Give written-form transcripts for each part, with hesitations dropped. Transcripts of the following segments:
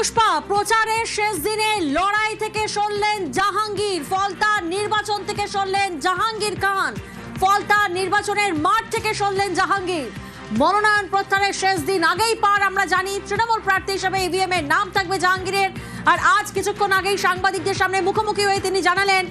পুষ্পা প্রচারের শেষ দিনে লড়াই থেকে সরলেন জাহাঙ্গীর, ফলতার নির্বাচন থেকে সরলেন জাহাঙ্গীর খান, ফলতার নির্বাচনের মাঠ থেকে সরলেন জাহাঙ্গীর। মনোনয়ন প্রত্যাহারের শেষ দিন আগেই পার আমরা জানি, তৃণমূল প্রার্থী হিসেবে ইভিএম এর নাম থাকবে জাহাঙ্গীরের। আর আজ কিছুক্ষণ আগেই সাংবাদিকদের সামনে মুখোমুখি হয়ে তিনি জানালেন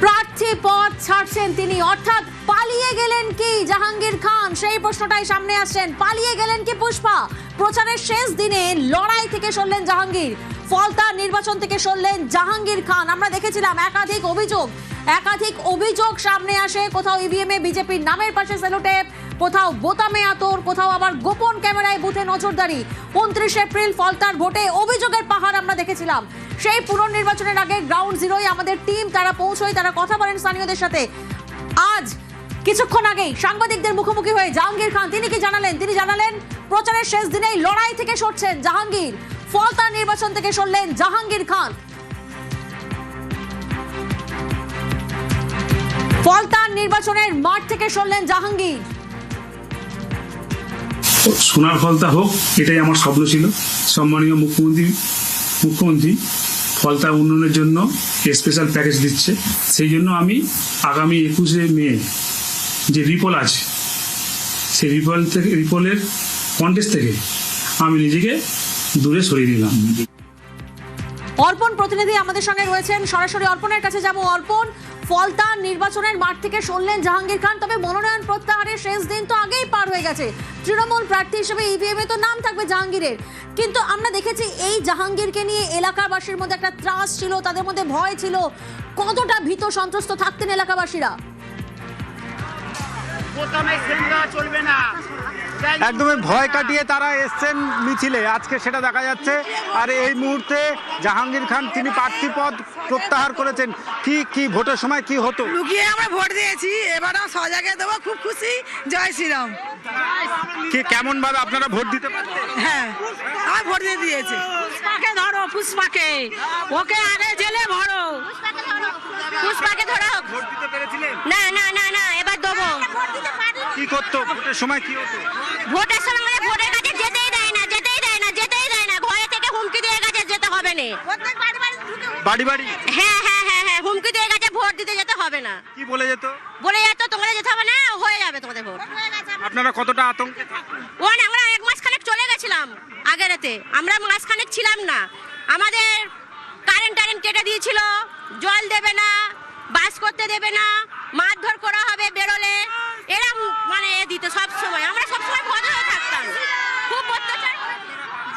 প্রার্থী পদ ছাড়ছেন তিনি, অর্থাৎ পালিয়ে গেলেন কি জাহাঙ্গীর খান, সেই প্রশ্নটাই সামনে আসছেন। পালিয়ে গেলেন কি পুষ্পা? প্রচারের শেষ দিনে লড়াই থেকে সরলেন জাহাঙ্গীর, ফলতার নির্বাচন থেকে সরলেন জাহাঙ্গীর খান। আমরা দেখেছিলাম একাধিক অভিযোগ সামনে আসে, কোথাও ইভিএম এ বিজেপির নামের পাশে সেলোটেপ, কোথাও বোতামে আতর, কোথাও আবার গোপন ক্যামেরায় বুথে নজরদারি। 29 এপ্রিল ফলতার ভোটে অভিযোগের পাহাড় আমরা দেখেছিলাম। সেই পুনর্নির্বাচনের আগে গ্রাউন্ড জিরোয় আমাদের টিম তারা পৌঁছয়, তারা কথা বলেন স্থানীয়দের সাথে। আজ কিছুক্ষণ আগেই সাংবাদিকদের মুখোমুখি হয়ে জাহাঙ্গীর খান তিনি কি জানালেন? তিনি জানালেন প্রচারের শেষ দিনেই লড়াই থেকে সরছেন জাহাঙ্গীর, ফলতার নির্বাচন থেকে সরলেন জাহাঙ্গীর খান। ফলতার নির্বাচনের মাঠ থেকে সরলেন জাহাঙ্গীর। সোনার ফলতা হোক, এটাই আমার স্বপ্ন ছিল। সম্মানীয় মুখ্যমন্ত্রী ফলতা উন্নয়নের জন্য স্পেশাল প্যাকেজ দিচ্ছে, সেই জন্য আমি আগামী 21শে মে যে রিপোল আছে, সেই রিপোলের কন্টেস্ট থেকে আমি নিজেকে দূরে সরিয়ে দিলাম। অর্পণ প্রতিনিধি আমাদের সঙ্গে রয়েছেন, সরাসরি অর্পণের কাছে যাব। অর্পণ, ফলতার নির্বাচনের মাঠ থেকে সরলেন জাহাঙ্গীর খান, তবে মনোনয়ন প্রত্যাহারের শেষ দিন তো আগেই পার হয়ে গেছে। তৃণমূল প্রার্থী হিসেবে ইভিএম এ তো নাম থাকবে জাহাঙ্গীরের, কিন্তু আমরা দেখেছি এই জাহাঙ্গীরকে নিয়ে এলাকাবাসীর মধ্যে একটা ত্রাস ছিল, তাদের মধ্যে ভয় ছিল। কতটা ভীত সন্ত্রস্ত থাকতেন এলাকাবাসীরা? একদমই ভয় কাটিয়ে তারা এসছেন মিছিলে, আজকে সেটা দেখা যাচ্ছে। আর এই মুহূর্তে জাহাঙ্গীর খান তিনি প্রার্থী পদ প্রত্যাহার করেছেন। কি ভোটের সময় কি হতো? লুকিয়ে আমরা ভোট দিয়েছি, এবারও সজাগে দেবো, খুব খুশি। জয় শ্রীরাম। কি কেমন ভাবে আপনারা ভোট দিতে পারতেন? হ্যাঁ, আমার ভোট দিয়ে দিয়েছে। পুষ্পাকে ধরো, পুষ্পাকে, ওকে আগে জেলে ভরো। পুষ্পাকে ধরো। ভোট দিতে পেরেছিলেন? না না না না, এবার দেবো। কি করতো ভোটের সময়? কি হতো ভোটের সময়? মানে ভোটের কাছে যেতেই দেয় না, যেতেই দেয় না, যেতেই দেয় না। ঘরে থেকে হুমকি দিয়ে গেছে যেতে হবে না। বাড়ি বাড়ি? হ্যাঁ হ্যাঁ হ্যাঁ হ্যাঁ, হুমকি দিয়ে গেছে ভোট দিতে যেতে হবে না। কি বলে যেত? বলে যেত তোমাদের যেতে হবে না, হয়ে যাবে তোমাদের ভোট। আপনারা কতটা আতঙ্কে থাকতেন? আমরা 1 মাস খানেক চলে গেছিলাম আগে রাতে, আমরা মাস খানেক ছিলাম না। আমাদের কারেন্ট কেটে দিয়েছিল, জল দেবে না, বাস করতে দেবে না, মারধর করা হবে বেরোলে, এরকম মানে দিতে সব সময়। আমরা সব সময় ভয় হয়ে থাকতাম, খুব অত্যাচার।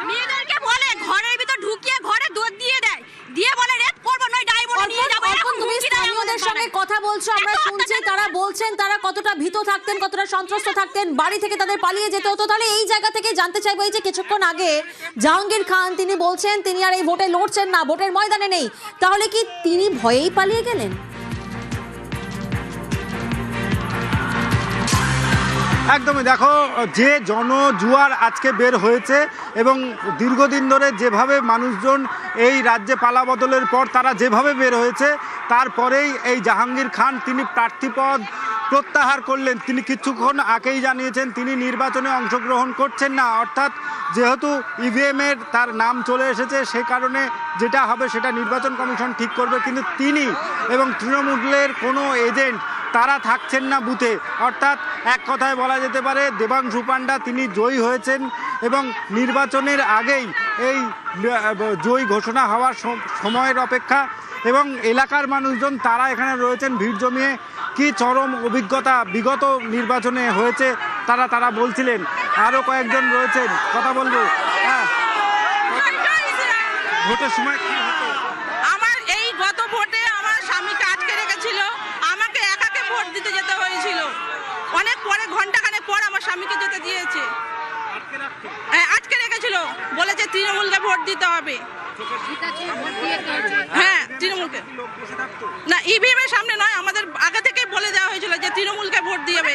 মেয়েদেরকে বলে ঘরের ভিতর ঢুকিয়ে ঘরে দৌড় দিয়ে দেয়, দিয়ে বলে রেপ করবো, নয় ডাইভোর্স নিয়ে যাবো। তুমি স্থানীয়দের সঙ্গে কথা বলছো, আমরা শুনছি তারা বলছেন তারা কতটা ভীত থাকতেন, কতটা সন্ত্রস্ত থাকতেন, বাড়ি থেকে তাদের পালিয়ে যেতে হতো। তাহলে এই জায়গা থেকে জানতে চাইবো, এই যে কিছুক্ষণ আগে জাহাঙ্গীর খান তিনি বলছেন তিনি আর এই ভোটে লড়ছেন না, ভোটের ময়দানে নেই, তাহলে কি তিনি ভয়েই পালিয়ে গেলেন? একদমই, দেখো যে জনজুয়ার আজকে বের হয়েছে এবং দীর্ঘদিন ধরে যেভাবে মানুষজন এই রাজ্যে পালা বদলের পর তারা যেভাবে বের হয়েছে, তারপরেই এই জাহাঙ্গীর খান তিনি প্রার্থীপদ প্রত্যাহার করলেন। তিনি কিছুক্ষণ আগেই জানিয়েছেন তিনি নির্বাচনে অংশগ্রহণ করছেন না, অর্থাৎ যেহেতু ইভিএমের তার নাম চলে এসেছে সেই কারণে যেটা হবে সেটা নির্বাচন কমিশন ঠিক করবে, কিন্তু তিনি এবং তৃণমূলের কোনো এজেন্ট তারা থাকছেন না বুথে। অর্থাৎ এক কথায় বলা যেতে পারে দেবাংশু পাণ্ডা তিনি জয়ী হয়েছেন এবং নির্বাচনের আগেই এই জয়ী ঘোষণা হওয়ার সময়ের অপেক্ষা, এবং এলাকার মানুষজন তারা এখানে রয়েছেন ভিড় জমিয়ে। কি চরম অভিজ্ঞতা বিগত নির্বাচনে হয়েছে তারা বলছিলেন। আরও কয়েকজন রয়েছেন, কথা বলবো। হ্যাঁ, ভোটের সময় কি হতো? আমার এই গত ভোটে আমার স্বামীকে আটকে রেখেছিল, আমাকে একাকে ভোট দিতে যেতে হয়েছিল। অনেক পরে, ঘন্টাখানেক পর আমার স্বামীকে যেতে দিয়েছে। হ্যাঁ, আটকে রেখেছিল, বলেছে তৃণমূলকে ভোট দিতে হবে। হ্যাঁ, তৃণমূলকে না, ইভিএম এর সামনে নয়, আমাদের আগে থেকেই বলে দেওয়া হয়েছিল যে তৃণমূলকে ভোট দিবে।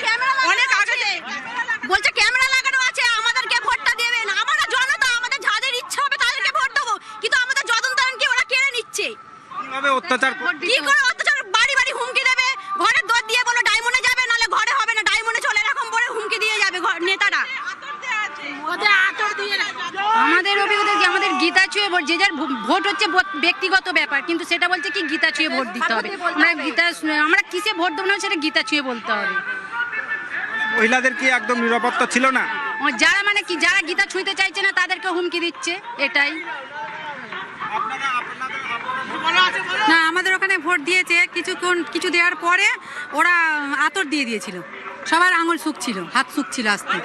অনেক আগে বলছে ক্যামেরা লাগানো আছে, আমাদেরকে ভোটটা দেবে না। আমরা জনতা, আমাদের যাদের ইচ্ছা হবে তাদেরকে ভোট দেবো, কিন্তু আমাদের যদন্তরণকে ওরা কেড়ে নিচ্ছে। কিভাবে অত্যাচার কি করে অত্যাচার? বাড়ি বাড়ি হুমকি দেবে, ঘরের দর দিয়ে বলো ডায়মন্ডে যাবে, নাহলে ঘরে হবে না, ডায়মন্ডে চলে, এরকম বলে হুমকি দিয়ে যাবে নেতারা। আতর দিয়ে আমাদের অভিজ্ঞতা কি, আমাদের গীতা ভোট হচ্ছে ব্যক্তিগত ব্যাপার, কিন্তু সেটা বলছে কি গীতা ছুঁয়ে ভোট দিতে হবে। আমরা কিসে ভোট দেবো না সেটা গীতা ছুঁয়ে বলতে হবে। মহিলাদের কি একদম নিরাপত্তা ছিল না? যারা মানে কি যারা গীতা ছুঁতে চাইছে না তাদেরকে হুমকি দিচ্ছে, এটাই। না, আমাদের ওখানে ভোট দিয়েছে, কিছু দেওয়ার পরে ওরা আতর দিয়ে দিয়েছিল, সবার আঙুল শুকছিল, হাত শুকছিল আসতে।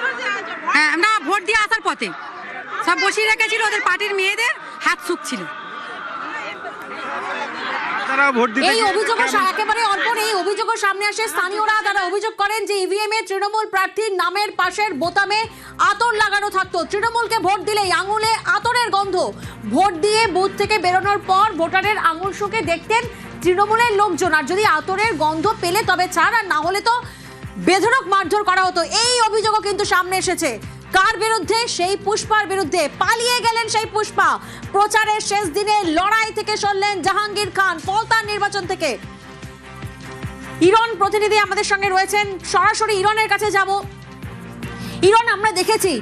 হ্যাঁ, না, ভোট দিয়ে আসার পথে সব বসিয়ে রেখেছিল, ওদের পার্টির মেয়েদের হাত শুকছিল। এই অভিযোগ একেবারে অর্পণ, এই অভিযোগ সামনে আসে স্থানীয়রা, তারা অভিযোগ করেন যে ইভিএম এ তৃণমূল প্রার্থীর নামের পাশের বোতামে আতর লাগানো থাকতো। তৃণমূলকে ভোট দিলেই আঙুলে আতরের গন্ধ। ভোট দিয়ে বুথ থেকে বেরোনোর পর ভোটারের আঙুল শুকে দেখতেন তৃণমূলের লোকজন, আর যদি আতরের গন্ধ পেলে তবে ছাড়, আর না হলে তো বেধড়ক মারধর করা হতো। এই অভিযোগও কিন্তু সামনে এসেছে। কার বিরুদ্ধে? সেই পুষ্পার বিরুদ্ধে। পালিয়ে গেলেন সেই পুষ্পা। প্রচারের শেষ দিনে লড়াই থেকে সরলেন জাহাঙ্গীর খান ফলতার নির্বাচন থেকে। ইরন প্রতিনিধি আমাদের সঙ্গে রয়েছেন, সরাসরি ইরনের কাছে যাব। ইরন, আমরা দেখেছি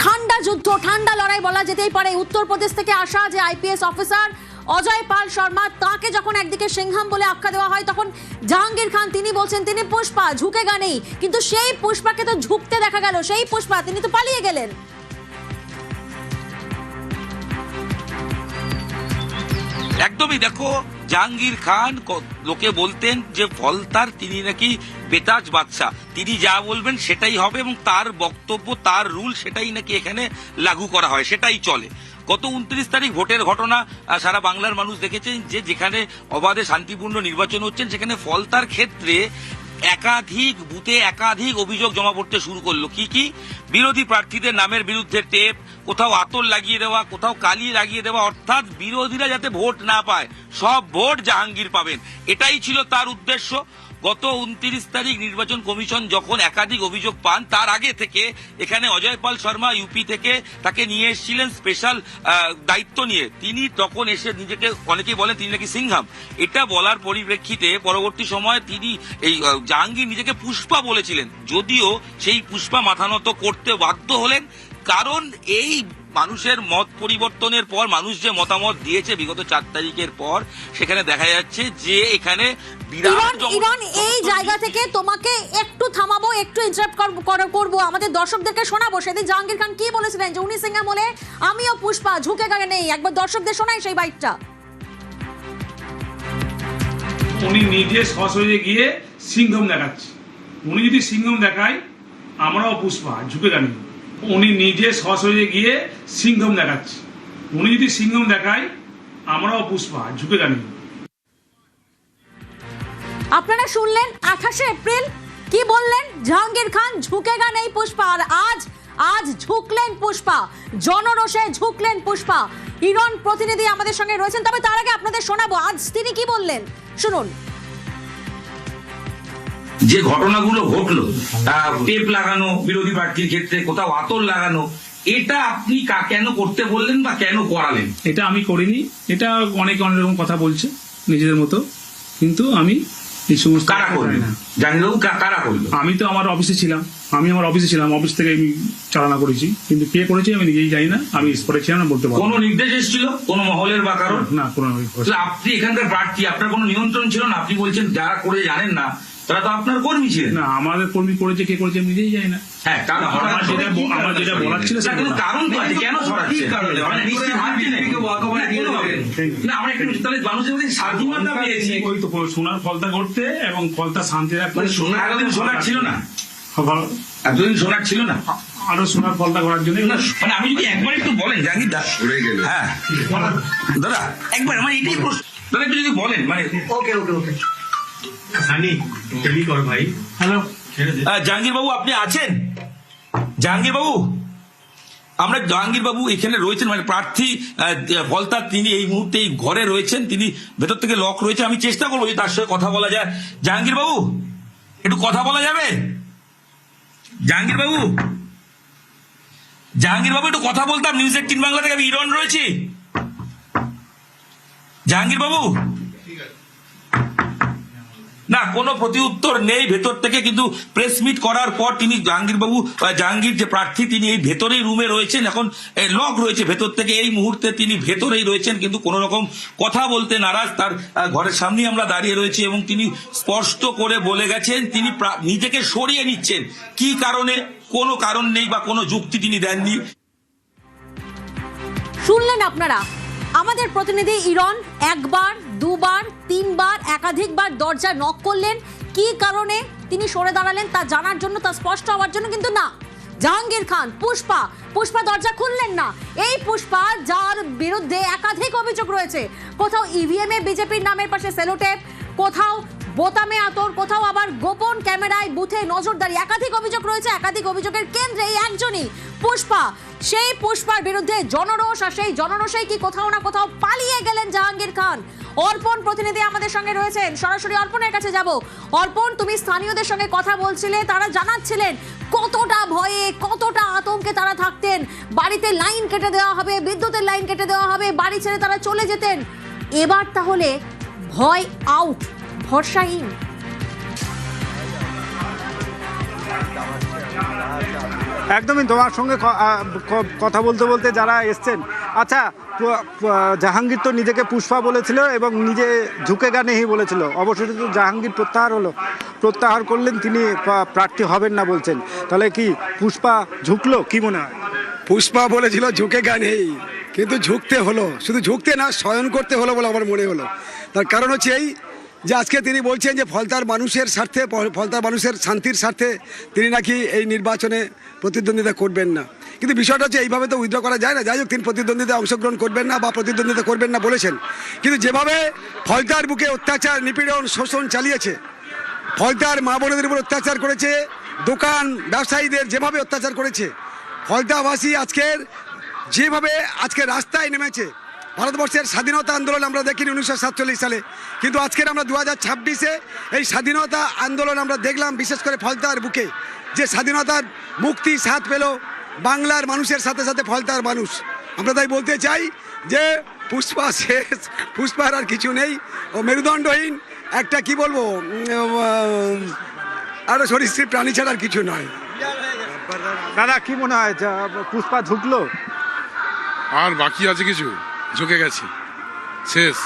ঠান্ডা যুদ্ধ, ঠান্ডা লড়াই বলা যেতেই পারে। উত্তরপ্রদেশ থেকে আসা যে আইপিএস অফিসার অজয় পাল শর্মা, তাকে যখন একদিকে সিংহাম বলে আখ্যা দেওয়া হয়, তখন জাহাঙ্গীর খান তিনি বলছেন তিনি পুষ্পা, ঝুঁকে গা নেই। কিন্তু সেই পুষ্পাকে তো ঝুঁকতে দেখা গেল, সেই পুষ্পা তিনি তো পালিয়ে গেলেন। একদমই। দেখো, জাহাঙ্গীর খান লোকে বলতেন যে ফলতার তিনি নাকি বেতাজ বাদশা, তিনি যা বলবেন সেটাই হবে এবং তার বক্তব্য, তার রুল সেটাই নাকি এখানে লাগু করা হয়, সেটাই চলে। গত 29 তারিখ ভোটের ঘটনা সারা বাংলার মানুষ দেখেছেন, যে যেখানে অবাধে শান্তিপূর্ণ নির্বাচন হচ্ছেন সেখানে ফলতার ক্ষেত্রে একাধিক বুথে একাধিক অভিযোগ জমা পড়তে শুরু করলো। কি বিরোধী প্রার্থীদের নামের বিরুদ্ধে টেপ, কোথাও আতর লাগিয়ে দেওয়া, কোথাও কালি লাগিয়ে দেওয়া, অর্থাৎ বিরোধীরা যাতে ভোট না পায়, সব ভোট জাহাঙ্গীর পাবেন, এটাই ছিল তার উদ্দেশ্য। গত 29 তারিখ নির্বাচন কমিশন যখন একাধিক অভিযোগ পান, তার আগে থেকে এখানে অজয় পাল শর্মা ইউপি থেকে তাকে নিয়ে এসেছিলেন স্পেশাল দায়িত্ব নিয়ে। তিনি তখন এসে নিজেকে, অনেকেই বলেন তিনি নাকি সিংহাম, এটা বলার পরিপ্রেক্ষিতে পরবর্তী সময়ে তিনি এই জাহাঙ্গীর নিজেকে পুষ্পা বলেছিলেন, যদিও সেই পুষ্পা মাথা নত করতে বাধ্য হলেন। কারণ এই মানুষের মত পরিবর্তনের পর, মানুষ যে মতামত দিয়েছে বিগত 4 তারিখের পর, সেখানে দেখা যাচ্ছে যে এখানে ইরন, এই জায়গা থেকে তোমাকে একটু থামাবো, একটু ইন্টারাপ্ট করবো, আমাদের দর্শকদেরকে শোনাবো সেদিন জাহাঙ্গীর খান কি বলেছিলেন, যে উনি সিংহাম বলে আমিও পুষ্পা, ঝুঁকে গা নেই। একবার দর্শকদের শোনাই সেই বাইকটা। উনি নিজে সশরীরে গিয়ে সিংহম দেখাচ্ছে। উনি যদি সিংহম দেখায়, আমরাও পুষ্পা, ঝুঁকে গা নেই। উনি নিজে সশরীরে গিয়ে সিংহম দেখাচ্ছে। উনি যদি সিংহম দেখায়, আমরাও পুষ্পা, ঝুঁকে গা নেই। আপনারা শুনলেন 28 এপ্রিল কি বললেন জাহাঙ্গীর খান, ঝুঁকে গা নেই পুষ্পা। আর আজ ঝুঁকলেন পুষ্পা, জনরোষে ঝুঁকলেন পুষ্পা। ইরন প্রতিনিধি আমাদের সঙ্গে রয়েছেন, তবে তার আগে আপনাদের শোনাবো আজ তিনি কি বললেন, শুনুন। যে ঘটনাগুলো ঘটলো, টেপ লাগানো বিরোধী প্রার্থীর ক্ষেত্রে, কোথাও আতর লাগানো, এটা আপনি কেন করতে বললেন বা কেন করালেন? এটা আমি করিনি, এটা অনেকে অনেক রকম কথা বলছে নিজেদের মতো, কিন্তু আমি এই সমস্ত কারা করলেন জানিলেও কারা করলো? আমি তো আমার অফিসে ছিলাম, অফিস থেকে আমি চালনা করেছি, কিন্তু কে করেছে আমি নিজেই জানি না, আমি স্পটে ছিলাম না, বলতে পারবো। কোনো নির্দেশ এসেছিল কোনো মহলের বা কারণ? না, কোনো। আপনি এখানকার প্রার্থী, আপনার কোনো নিয়ন্ত্রণ ছিল না? আপনি বলছেন যারা করে জানেন না, তারা তো আপনার কর্মী ছিলেন। না, আমাদের কর্মী করেছে, কে করেছে আমি নিজেই জানি না। হ্যাঁ, কারণ আমার যেটা বলার ছিল কারণ তো আছে, কেন ছড়াচ্ছে? না, আমরা একটু তাহলে মানুষের মধ্যে স্বাধীনতা পেয়েছি, ওই তো সোনার ফলতা করতে এবং ফলতা শান্তি রাখতে। সোনার ছিল না, এতদিন সোনার ছিল না, আরো সোনার ফলতা করার জন্য। মানে আমি যদি একবার একটু বলেন জাহাঙ্গীর দা, হ্যাঁ দাদা একবার আমার এটাই প্রশ্ন, দাদা একটু যদি বলেন, মানে ওকে ভাই। হ্যালো জাহাঙ্গীর বাবু, আপনি আছেন? জাহাঙ্গীর বাবু, আমরা জাহাঙ্গীর বাবু এখানে রয়েছেন, মানে প্রার্থী ফলতার, তিনি এই মুহূর্তে এই ঘরে রয়েছেন, তিনি ভেতর থেকে লক রয়েছে। আমি চেষ্টা করবো যে তার সঙ্গে কথা বলা যায়। জাহাঙ্গীর বাবু, একটু কথা বলা যাবে? জাহাঙ্গীর বাবু, একটু কথা বলতাম। নিউজ 18 বাংলা থেকে আমি ইরন রয়েছি। জাহাঙ্গীর বাবু, না, কোনো প্রতি উত্তর নেই ভেতর থেকে, কিন্তু প্রেস মিট করার পর তিনি জাহাঙ্গীর যে প্রার্থী তিনি এই ভেতরেই রুমে রয়েছেন, এখন লক রয়েছে ভেতর থেকে, এই মুহূর্তে তিনি ভেতরেই রয়েছেন, কিন্তু কোনো রকম কথা বলতে নারাজ। তার ঘরের সামনেই আমরা দাঁড়িয়ে রয়েছি এবং তিনি স্পষ্ট করে বলে গেছেন তিনি নিজেকে সরিয়ে নিচ্ছেন। কি কারণে? কোনো কারণ নেই বা কোনো যুক্তি তিনি দেননি। শুনলেন আপনারা, আমাদের প্রতিনিধি ইরন একবার, দুবার, তিনবার, একাধিকবার দরজা নক করলেন। কি কারণে তিনি সরে দাঁড়ালেন তা জানার জন্য, তা স্পষ্ট হওয়ার জন্য, কিন্তু না, জাহাঙ্গীর খান পুষ্পা দরজা খুললেন না। এই পুষ্পা, যার বিরুদ্ধে একাধিক অভিযোগ রয়েছে, কোথাও ইভিএম এ বিজেপির নামের পাশে সেলোটেপ, কোথাও বোতামে আতর, কোথাও আবার গোপন ক্যামেরায় বুথে নজরদারি, একাধিক অভিযোগ রয়েছে। একাধিক অভিযোগের কেন্দ্রে এই একজনই পুষ্পা। সেই পুষ্পার বিরুদ্ধে জনরোষ, আর সেই জনরোষেই কি কোথাও না কোথাও পালিয়ে গেলেন জাহাঙ্গীর খান। অর্পণ প্রতিনিধি আমাদের সঙ্গে রয়েছেন, সরাসরি অর্পণের কাছে যাব। অর্পণ, তুমি স্থানীয়দের সঙ্গে কথা বলছিলে, তারা জানাচ্ছিলেন কতটা ভয়ে, কতটা আতঙ্কে তারা থাকতেন। বাড়িতে লাইন কেটে দেওয়া হবে, বিদ্যুতের লাইন কেটে দেওয়া হবে, বাড়ি ছেড়ে তারা চলে যেতেন। এবার তাহলে ভয় আউট, ভরসাহীন। একদমই তোমার সঙ্গে কথা বলতে বলতে যারা এসছেন, আচ্ছা জাহাঙ্গীর তো নিজেকে পুষ্পা বলেছিল এবং নিজে ঝুঁকে গানেই বলেছিল, অবশেষে তো জাহাঙ্গীর প্রত্যাহার করলেন, তিনি প্রার্থী হবেন না বলছেন। তাহলে কি পুষ্পা ঝুঁকলো, কি মনে হয়? পুষ্পা বলেছিল ঝুঁকে গানেই, কিন্তু ঝুঁকতে হলো, শুধু ঝুঁকতে না শয়ন করতে হলো বলে আমার মনে হলো। তার কারণ হচ্ছে এই যে আজকে তিনি বলছেন যে ফলতার মানুষের স্বার্থে, ফলতার মানুষের শান্তির স্বার্থে তিনি নাকি এই নির্বাচনে প্রতিদ্বন্দ্বিতা করবেন না। কিন্তু বিষয়টা হচ্ছে এইভাবে তো উইথড্র করা যায় না। যাই হোক, তিনি প্রতিদ্বন্দ্বিতা অংশগ্রহণ করবেন না বা প্রতিদ্বন্দ্বিতা করবেন না বলেছেন, কিন্তু যেভাবে ফলতার বুকে অত্যাচার, নিপীড়ন, শোষণ চালিয়েছে, ফলতার মা বোনেদের উপর অত্যাচার করেছে, দোকান ব্যবসায়ীদের যেভাবে অত্যাচার করেছে, ফলতাবাসী যেভাবে আজকে রাস্তায় নেমেছে। ভারতবর্ষের স্বাধীনতা আন্দোলন আমরা দেখিনি 1947 সালে, কিন্তু আজকের আমরা 2026-এ এই স্বাধীনতা আন্দোলন আমরা দেখলাম, বিশেষ করে ফলতার বুকে যে স্বাধীনতার মুক্তি স্বাদ পেল বাংলার মানুষের সাথে সাথে ফলতার মানুষ। আমরা তাই বলতে চাই যে পুষ্পা শেষ, পুষ্পার আর কিছু নেই, ও মেরুদণ্ডহীন একটা, কি বলবো, আরো সরীসৃপ প্রাণী ছাড়া আর কিছু নয়। দাদা, কি মনে হয় পুষ্পা ঝুঁকলো? আর বাকি আছে কিছু? ঝুঁকে গেছি, শেষ।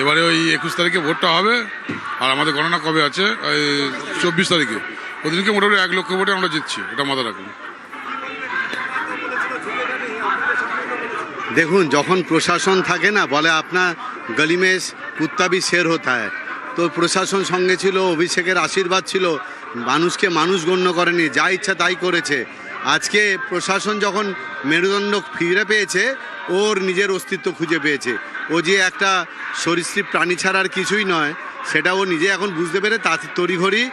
এবারে ওই 21 তারিখে ভোটটা হবে, আর আমাদের গণনা কবে আছে? 24 তারিখে। ওদিনকে মোটামুটি 1 লক্ষ ভোটে আমরা জিতছি, এটা মাথা রাখুন। দেখুন, যখন প্রশাসন থাকে না, বলে আপনার গলি মে কুত্তা ভি শের হোতা হ্যায়, তো প্রশাসন সঙ্গে ছিল, অভিষেকের আশীর্বাদ ছিল, মানুষকে মানুষ গণ্য করেনি, যা ইচ্ছা তাই করেছে। আজকে প্রশাসন যখন মেরুদণ্ড ফিরে পেয়েছে, ওর নিজের অস্তিত্ব খুঁজে পেয়েছে, ও যে একটা সরীসৃপ প্রাণী ছাড়ার কিছুই নয়, সেটা ও নিজে এখন বুঝতে পেরে তড়িঘড়ি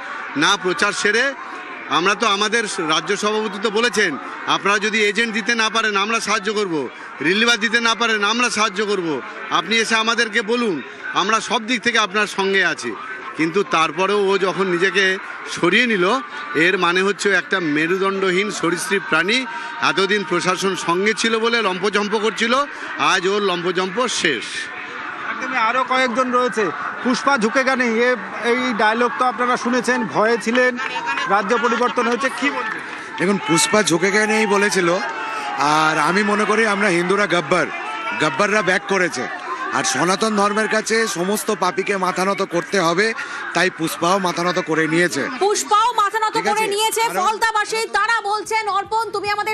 না প্রচার সেরে, আমরা তো আমাদের রাজ্য সভাপতি তো বলেছেন, আপনারা যদি এজেন্ট দিতে না পারেন আমরা সাহায্য করব, রিলিভার দিতে না পারেন আমরা সাহায্য করব, আপনি এসে আমাদেরকে বলুন, আমরা সব দিক থেকে আপনার সঙ্গে আছি। কিন্তু তারপরেও ও যখন নিজেকে সরিয়ে নিল, এর মানে হচ্ছে একটা মেরুদণ্ডহীন সরীসৃপ প্রাণী। এতদিন প্রশাসন সঙ্গে ছিল বলে লম্পজম্প করছিল, আজ ওর লম্পজম্প শেষ। একদমই, আরও কয়েকজন রয়েছে। পুষ্পা ঝুঁকে গানে, এই ডায়লগ তো আপনারা শুনেছেন, ভয়ে ছিলেন, রাজ্য পরিবর্তন হয়েছে, কি বলবেন? দেখুন, পুষ্পা ঝুঁকে গানেই বলেছিল, আর আমি মনে করি আমরা হিন্দুরা গব্বররা ব্যাক করেছে, আর সনাতন ধর্মের কাছে সমস্ত পাপীকে মাথা নত করতে হবে, তাই পুষ্পাও মাথা নত করে নিয়েছে। ফলতাবাসী তারা বলছেন। অর্পণ, তুমি আমাদের